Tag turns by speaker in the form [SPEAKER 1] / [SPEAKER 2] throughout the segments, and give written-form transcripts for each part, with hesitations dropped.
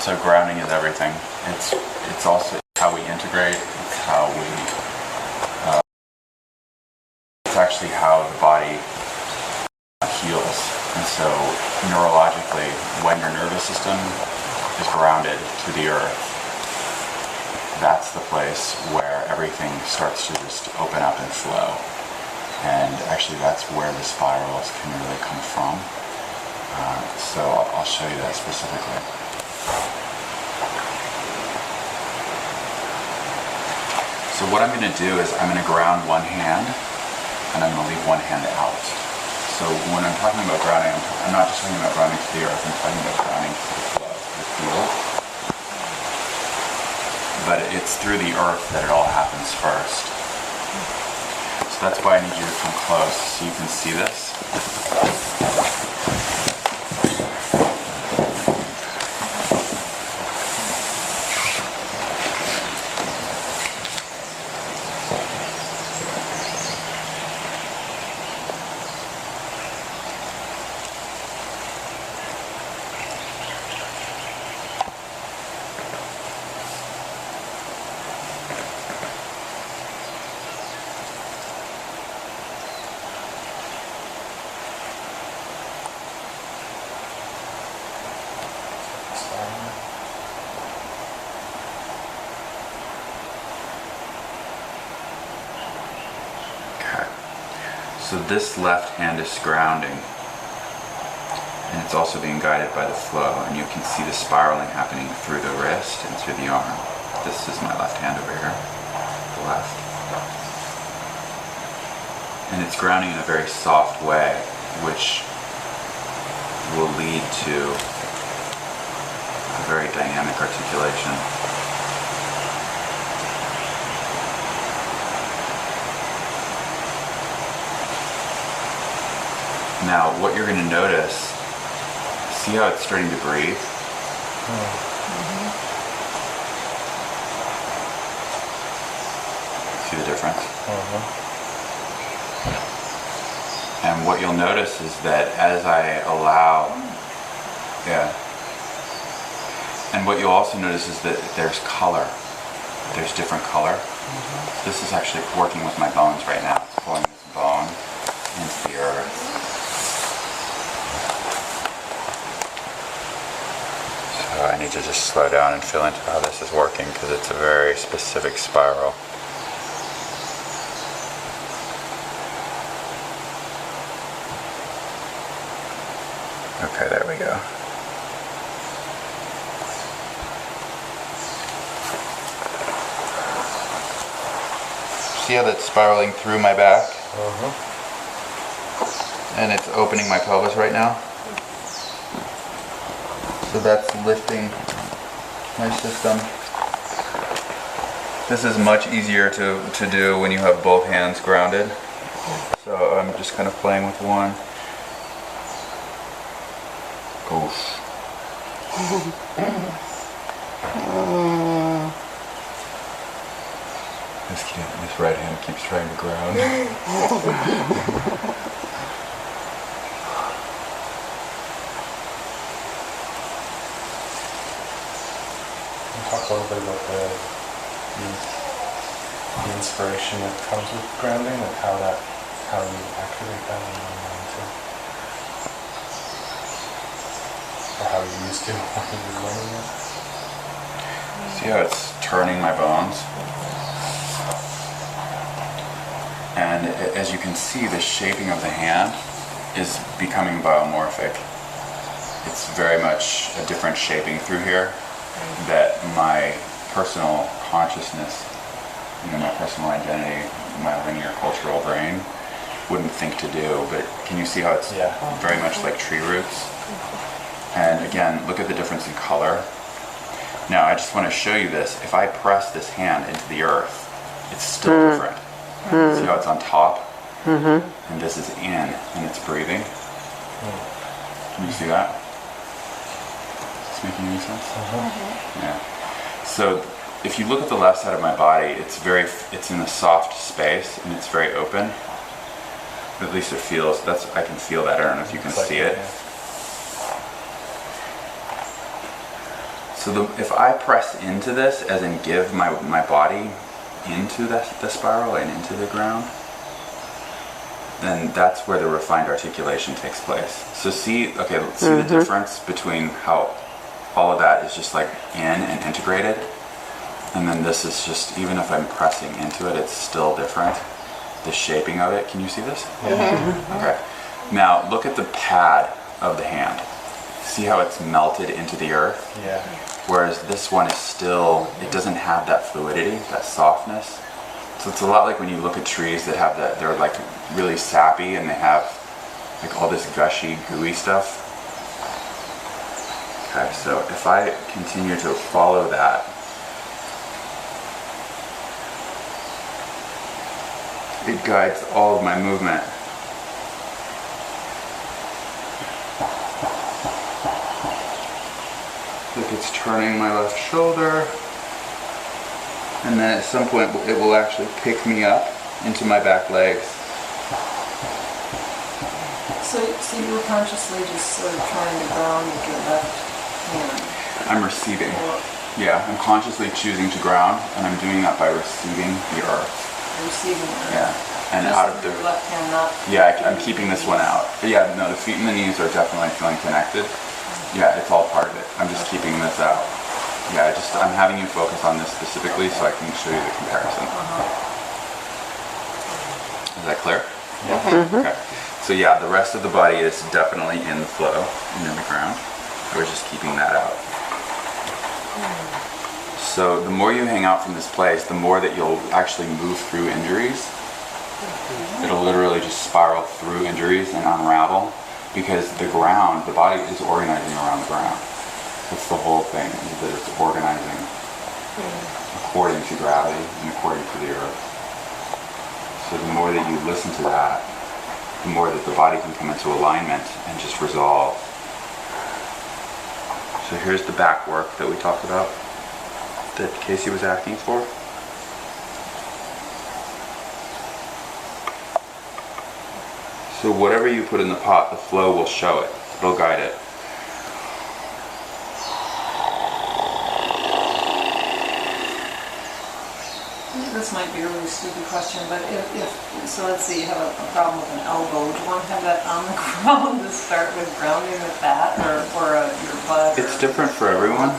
[SPEAKER 1] So grounding is everything. It's also how we integrate. It's how we. It's actually how the body heals. And so neurologically, when your nervous system is grounded to the earth, that's the place where everything starts to just open up and flow. And actually that's where the spirals can really come from. So I'll show you that specifically. So what I'm going to do is I'm going to ground one hand and I'm going to leave one hand out. So when I'm talking about grounding, I'm not just talking about grounding to the earth, I'm talking about grounding to the flow, the field. But it's through the earth that it all happens first. So that's why I need you to come close so you can see this. So this left hand is grounding, and it's also being guided by the flow, and you can see the spiraling happening through the wrist and through the arm. This is my left hand over here, the left. And it's grounding in a very soft way, which will lead to a very dynamic articulation. Now, what you're going to notice, see how it's starting to breathe? See the difference? And what you'll notice is that as I allow, and what you'll also notice is that there's color. There's different color. This is actually working with my bones right now. It's pulling this bone into the earth. I need to just slow down and feel into how this is working because it's a very specific spiral. Okay, there we go. See how that's spiraling through my back? And it's opening my pelvis right now? So that's lifting my system. This is much easier to do when you have both hands grounded. So I'm just kind of playing with one. Oof. This right hand keeps trying to ground.
[SPEAKER 2] Talk a little bit about the inspiration that comes with grounding and how you activate that in your mind too. Or how you used to when you were learning it.
[SPEAKER 1] See how it's turning my bones? And as you can see, the shaping of the hand is becoming biomorphic. It's very much a different shaping through here that my personal consciousness, my personal identity, my linear cultural brain wouldn't think to do. But can you see how it's very much like tree roots? And again, look at the difference in color. Now I just want to show you this. If I press this hand into the earth, it's still different. See how it's on top? And this is in, and it's breathing. Can you see that? Is this making any sense? Yeah. So if you look at the left side of my body, it's in a soft space and it's very open. At least it feels. I can feel that. I don't know if you can see it. So So if I press into this, as in give my body into the spiral and into the ground, then that's where the refined articulation takes place. So see the difference between how all of that is just like in and integrated, and then this is just, even if I'm pressing into it, it's still different. The shaping of it, can you see this? Okay. Now look at the pad of the hand. See how it's melted into the earth?
[SPEAKER 2] Yeah.
[SPEAKER 1] Whereas this one is still, it doesn't have that fluidity, that softness. So it's a lot like when you look at trees that have that, they're like really sappy and they have like all this gushy, gooey stuff. Okay, so if I continue to follow that, it guides all of my movement. Like it's turning my left shoulder, and then at some point it will actually pick me up into my back legs.
[SPEAKER 3] So you were consciously just sort of trying to ground with your left hand?
[SPEAKER 1] I'm receiving.
[SPEAKER 3] Or
[SPEAKER 1] Yeah, I'm consciously choosing to ground, and I'm doing that by receiving the earth.
[SPEAKER 3] receiving it?
[SPEAKER 1] Yeah, and
[SPEAKER 3] Just
[SPEAKER 1] out of
[SPEAKER 3] with
[SPEAKER 1] the...
[SPEAKER 3] your left hand, not...
[SPEAKER 1] Yeah, I'm keeping this one out. But yeah, no, the feet and the knees are definitely feeling connected. Yeah, it's all part of it. I'm just keeping this out. Yeah, I'm having you focus on this specifically so I can show you the comparison. Is that clear?
[SPEAKER 2] Yeah.
[SPEAKER 1] Okay. So yeah, the rest of the body is definitely in the flow and in the ground. I was just keeping that out. So the more you hang out from this place, the more that you'll actually move through injuries. It'll literally just spiral through injuries and unravel, because the ground, the body is organizing around the ground. That's the whole thing, is that it's organizing according to gravity and according to the earth. So the more that you listen to that, the more that the body can come into alignment and just resolve. So here's the back work that we talked about, that Casey was asking for. So whatever you put in the pot, the flow will show it. It'll guide it.
[SPEAKER 3] This might be a really stupid question, but so let's say you have a problem with an elbow, would you want to have that on the ground to start with grounding with that, or your butt?
[SPEAKER 1] It's different for everyone,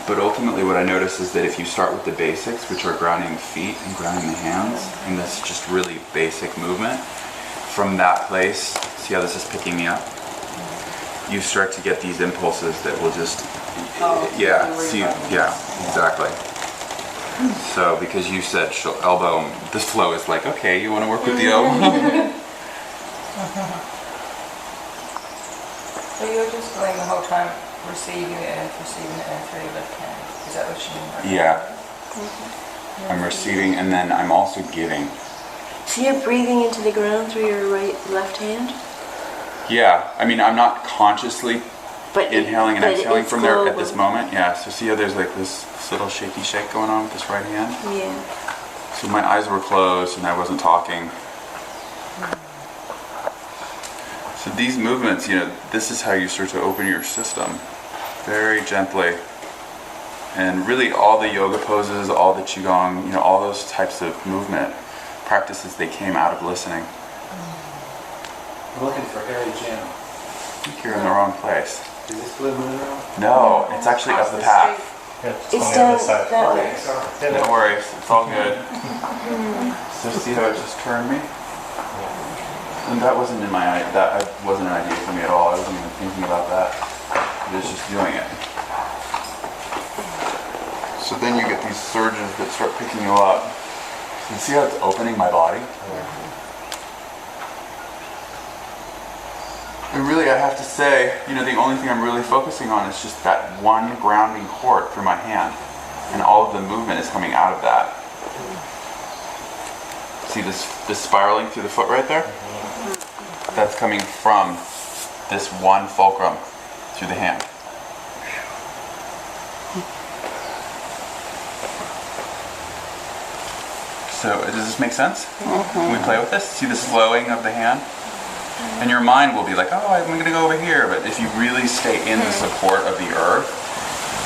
[SPEAKER 1] but ultimately what I notice is that if you start with the basics, which are grounding the feet and grounding the hands, and this just really basic movement, from that place, see how this is picking me up? You start to get these impulses that will just, exactly. So because you said elbow, this flow is like, okay, you want to work with the elbow?
[SPEAKER 4] So you're just going the whole time receiving it and receiving it and through your left hand. Is that what you mean?
[SPEAKER 1] Yeah. I'm receiving, and then I'm also giving.
[SPEAKER 5] So you're breathing into the ground through your left hand?
[SPEAKER 1] Yeah, I mean, I'm not consciously
[SPEAKER 5] But
[SPEAKER 1] inhaling and
[SPEAKER 5] but
[SPEAKER 1] exhaling
[SPEAKER 5] it's
[SPEAKER 1] from there at
[SPEAKER 5] global.
[SPEAKER 1] this moment. Yeah, so see how there's like this little shaky shake going on with this right hand?
[SPEAKER 5] Yeah.
[SPEAKER 1] So my eyes were closed and I wasn't talking. So these movements, this is how you start to open your system very gently. And really all the yoga poses, all the qigong, all those types of movement practices, they came out of listening.
[SPEAKER 6] I'm looking for Harry Jim.
[SPEAKER 1] I think you're in the wrong place.
[SPEAKER 6] Is this Blue Moon Road?
[SPEAKER 1] No, it's actually up the path.
[SPEAKER 2] Yeah, it's
[SPEAKER 5] It's
[SPEAKER 2] on the
[SPEAKER 5] down
[SPEAKER 2] other side.
[SPEAKER 5] that way.
[SPEAKER 6] Okay, sorry.
[SPEAKER 2] Yeah,
[SPEAKER 1] Don't
[SPEAKER 2] no.
[SPEAKER 1] worry, it's all good. So see how it just turned me? And that wasn't that wasn't an idea for me at all. I wasn't even thinking about that. It was just doing it. So then you get these surges that start picking you up. So you see how it's opening my body? And really, I have to say, the only thing I'm really focusing on is just that one grounding cord through my hand. And all of the movement is coming out of that. See this spiraling through the foot right there? That's coming from this one fulcrum through the hand. So does this make sense? Can we play with this? See the slowing of the hand? And your mind will be like, oh, I'm going to go over here. But if you really stay in the support of the earth,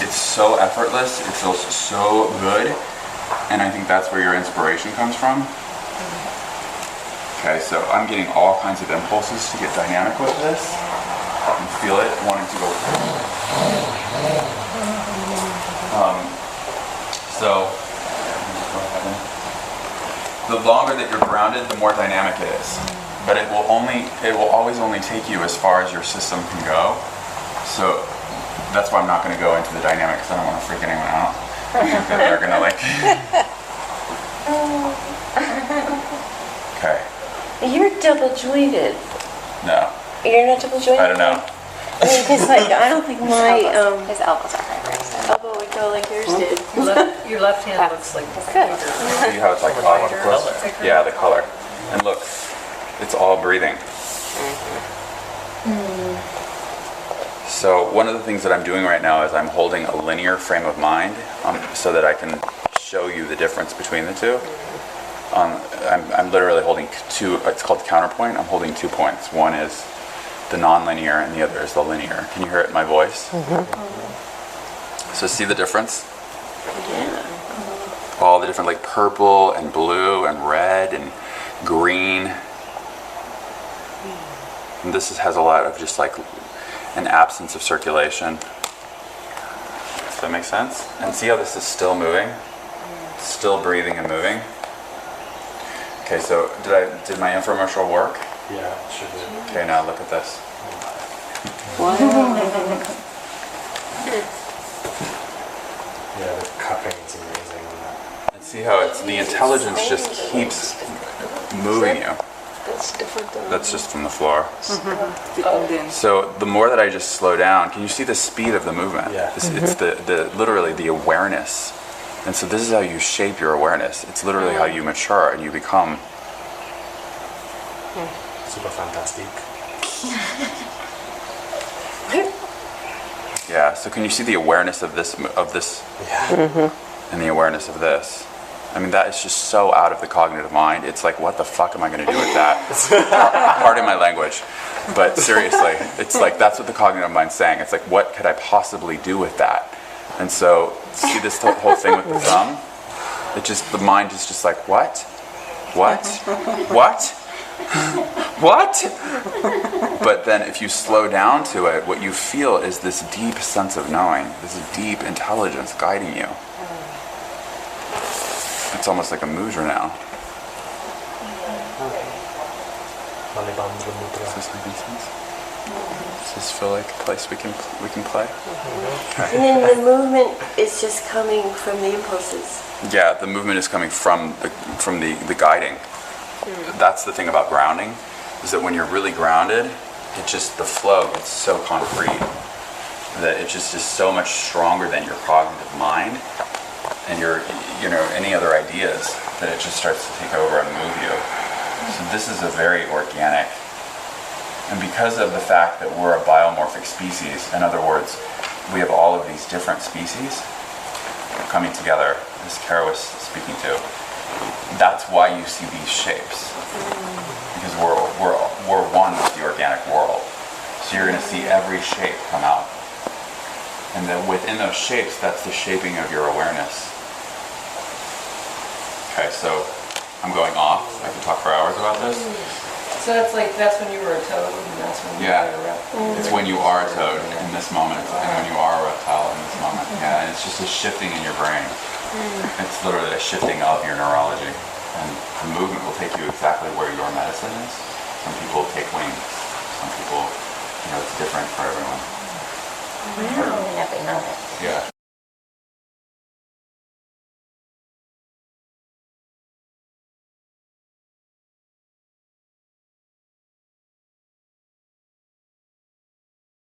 [SPEAKER 1] it's so effortless, it feels so good, and I think that's where your inspiration comes from. Okay, so I'm getting all kinds of impulses to get dynamic with this. I can feel it wanting to go. So, the longer that you're grounded, the more dynamic it is. But it will always only take you as far as your system can go. So that's why I'm not going to go into the dynamic, because I don't want to freak anyone out. I think that they're going to like. Okay.
[SPEAKER 5] You're double jointed.
[SPEAKER 1] No,
[SPEAKER 5] You're not double jointed?
[SPEAKER 1] I don't know.
[SPEAKER 5] I mean, because like, I don't think my
[SPEAKER 7] His elbows are higher. So.
[SPEAKER 5] elbow would go like yours did.
[SPEAKER 3] Your left hand looks like
[SPEAKER 5] Good.
[SPEAKER 1] See how it's like off close? Yeah, the color. And look, it's all breathing. So one of the things that I'm doing right now is I'm holding a linear frame of mind so that I can show you the difference between the two. I'm literally holding two, it's called counterpoint. I'm holding 2 points. One is the non-linear and the other is the linear. Can you hear it in my voice? So see the difference?
[SPEAKER 5] Yeah.
[SPEAKER 1] All the different like purple and blue and red and green. And this has a lot of just like an absence of circulation. Does that make sense? And see how this is still moving? Still breathing and moving. Okay, so did my infomercial work?
[SPEAKER 2] Yeah, it should be.
[SPEAKER 1] Okay, now look at this.
[SPEAKER 2] Yeah, the cupping is amazing on that.
[SPEAKER 1] And see how it's the intelligence just keeps moving you.
[SPEAKER 5] That's different though.
[SPEAKER 1] That's just from the floor.
[SPEAKER 4] The Indian.
[SPEAKER 1] So the more that I just slow down, can you see the speed of the movement?
[SPEAKER 2] Yeah.
[SPEAKER 1] It's the literally the awareness. And so this is how you shape your awareness. It's literally how you mature and you become.
[SPEAKER 2] Super fantastic.
[SPEAKER 1] Yeah. So can you see the awareness of this
[SPEAKER 2] Yeah.
[SPEAKER 1] and the awareness of this? I mean, that is just so out of the cognitive mind. It's like, what the fuck am I going to do with that? Pardon my language. But seriously, it's like, that's what the cognitive mind's saying. It's like, what could I possibly do with that? And so, see this whole thing with the thumb? The mind is just like, what? What? What? What? But then if you slow down to it, what you feel is this deep sense of knowing, this deep intelligence guiding you. It's almost like a mudra now.
[SPEAKER 2] Malibandra mudra.
[SPEAKER 1] Does this make sense? Does this feel like a place we can play?
[SPEAKER 5] And then the movement is just coming from the impulses.
[SPEAKER 1] Yeah, the movement is coming from the guiding. That's the thing about grounding, is that when you're really grounded, the flow gets so concrete that it just is so much stronger than your cognitive mind and your any other ideas, that it just starts to take over and move you. So this is a very organic, and because of the fact that we're a biomorphic species, in other words, we have all of these different species coming together, as Kara was speaking to, that's why you see these shapes, because we're one with the organic world. So you're going to see every shape come out, and then within those shapes, that's the shaping of your awareness. Okay, so I'm going off. I could talk for hours about this.
[SPEAKER 3] So that's when you were a toad, and that's when you
[SPEAKER 1] Yeah.
[SPEAKER 3] were a reptile.
[SPEAKER 1] It's when you are a toad in this moment, and when you are a reptile in this moment. Yeah, and it's just a shifting in your brain. It's literally a shifting of your neurology. And the movement will take you exactly where your medicine is. Some people take wings. Some people, it's different for everyone.
[SPEAKER 7] Every moment.
[SPEAKER 1] Yeah.